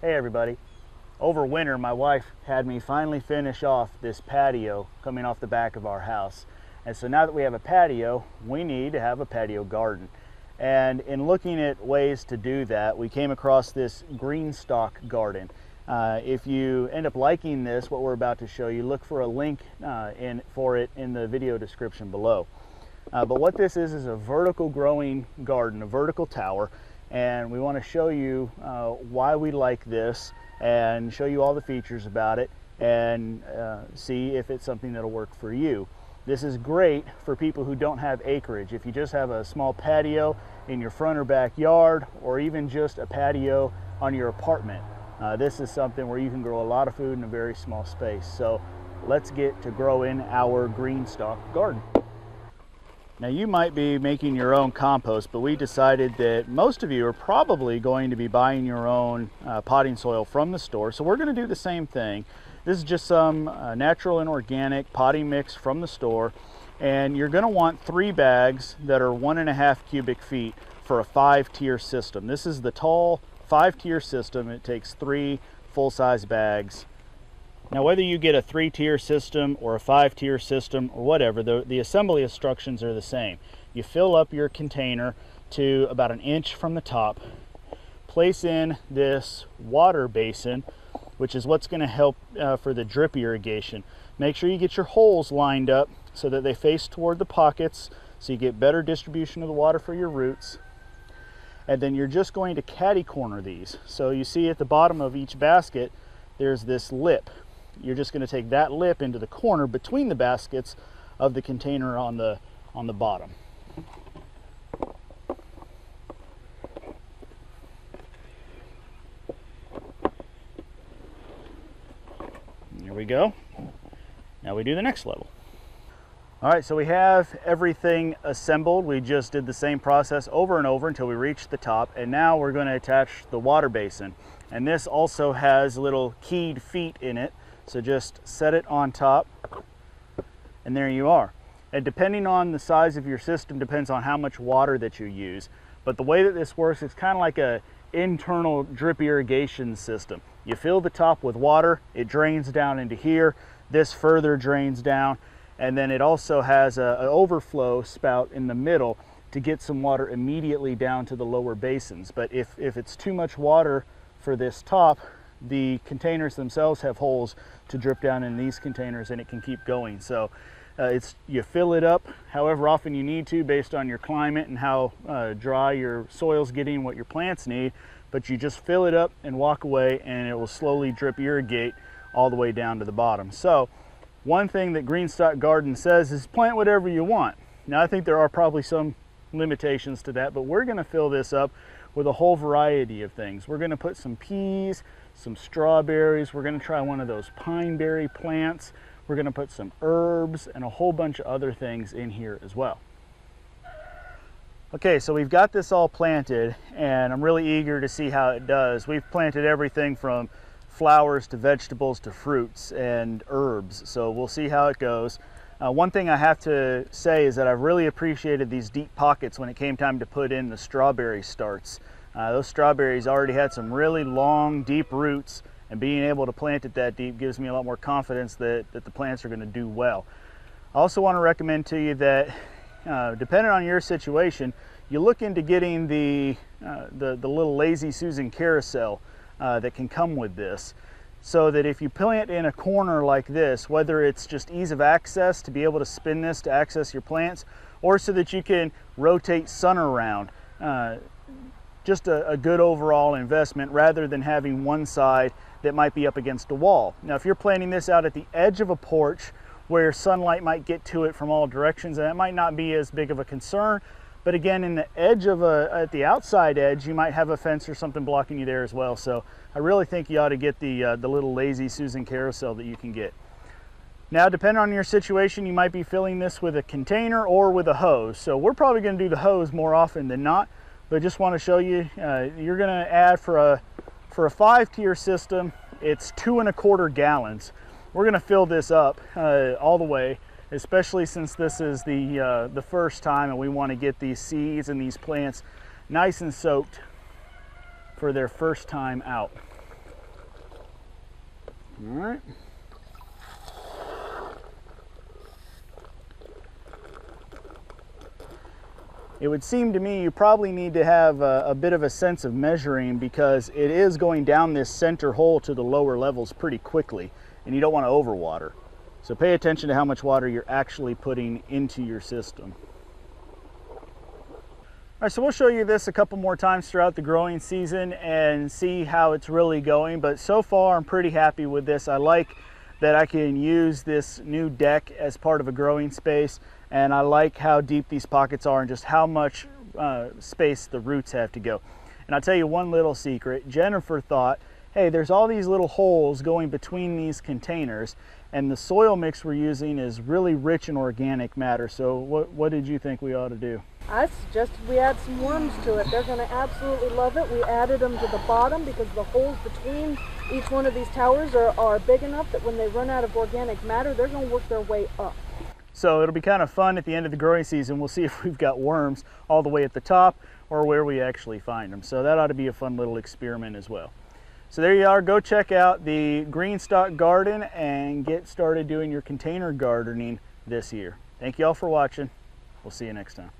Hey everybody. Over winter, my wife had me finally finish off this patio coming off the back of our house. And so now that we have a patio, we need to have a patio garden. And in looking at ways to do that, we came across this GreenStalk garden. If you end up liking this, what we're about to show you, look for a link for it in the video description below. But what this is a vertical growing garden, a vertical tower. And we want to show you why we like this and show you all the features about it and see if it's something that'll work for you. This is great for people who don't have acreage. If you just have a small patio in your front or backyard, or even just a patio on your apartment, this is something where you can grow a lot of food in a very small space. So let's get to growing our GreenStalk garden. Now you might be making your own compost, but we decided that most of you are probably going to be buying your own potting soil from the store. So we're going to do the same thing. This is just some natural and organic potting mix from the store. And you're going to want 3 bags that are 1.5 cubic feet for a 5-tier system. This is the tall 5-tier system. It takes 3 full-size bags. Now, whether you get a 3-tier system or a 5-tier system or whatever, the assembly instructions are the same. You fill up your container to about 1 inch from the top, place in this water basin, which is what's going to help for the drip irrigation. Make sure you get your holes lined up so that they face toward the pockets so you get better distribution of the water for your roots. And then you're just going to catty corner these. So you see at the bottom of each basket, there's this lip. You're just going to take that lip into the corner between the baskets of the container on the bottom. Here we go. Now we do the next level. All right, so we have everything assembled. We just did the same process over and over until we reached the top, and now we're going to attach the water basin. And this also has little keyed feet in it. So just set it on top, and there you are. And depending on the size of your system depends on how much water that you use. But the way that this works, it's kind of like an internal drip irrigation system. You fill the top with water, it drains down into here, this further drains down, and then it also has an overflow spout in the middle to get some water immediately down to the lower basins. But if it's too much water for this top, the containers themselves have holes to drip down in these containers, and it can keep going. So you fill it up however often you need to based on your climate and how dry your soil's getting, what your plants need, but you just fill it up and walk away, and it will slowly drip irrigate all the way down to the bottom. So one thing that GreenStalk Garden says is plant whatever you want. Now I think there are probably some limitations to that, but we're going to fill this up with a whole variety of things. We're going to put some peas, some strawberries, we're going to try one of those pineberry plants, we're going to put some herbs and a whole bunch of other things in here as well. Okay, so we've got this all planted, and I'm really eager to see how it does. We've planted everything from flowers to vegetables to fruits and herbs, so we'll see how it goes. One thing I have to say is that I've really appreciated these deep pockets when it came time to put in the strawberry starts. Those strawberries already had some really long, deep roots, and being able to plant it that deep gives me a lot more confidence that the plants are going to do well. I also want to recommend to you that, depending on your situation, you look into getting the little Lazy Susan carousel that can come with this. So that if you plant in a corner like this, whether it's just ease of access to be able to spin this to access your plants, or so that you can rotate sun around, just a good overall investment rather than having one side that might be up against a wall. Now, if you're planting this out at the edge of a porch where sunlight might get to it from all directions, and that might not be as big of a concern, but again, in the edge of at the outside edge, you might have a fence or something blocking you there as well. So I really think you ought to get the little Lazy Susan carousel that you can get. Now, depending on your situation, you might be filling this with a container or with a hose. So we're probably going to do the hose more often than not, but just want to show you, you're going to add for a 5-tier system, it's 2¼ gallons. We're going to fill this up all the way, especially since this is the first time, and we want to get these seeds and these plants nice and soaked for their first time out. All right. It would seem to me you probably need to have a bit of a sense of measuring, because it is going down this center hole to the lower levels pretty quickly, and you don't want to overwater. So pay attention to how much water you're actually putting into your system. All right, so we'll show you this a couple more times throughout the growing season and see how it's really going. But so far, I'm pretty happy with this. I like that I can use this new deck as part of a growing space, and I like how deep these pockets are and just how much space the roots have to go. And I'll tell you one little secret. Jennifer thought, hey, there's all these little holes going between these containers, and the soil mix we're using is really rich in organic matter. So what did you think we ought to do? I suggested we add some worms to it. They're going to absolutely love it. We added them to the bottom because the holes between each one of these towers are big enough that when they run out of organic matter, they're going to work their way up. So it'll be kind of fun at the end of the growing season. We'll see if we've got worms all the way at the top or where we actually find them. So that ought to be a fun little experiment as well. So there you are. Go check out the GreenStalk garden and get started doing your container gardening this year. Thank you all for watching. We'll see you next time.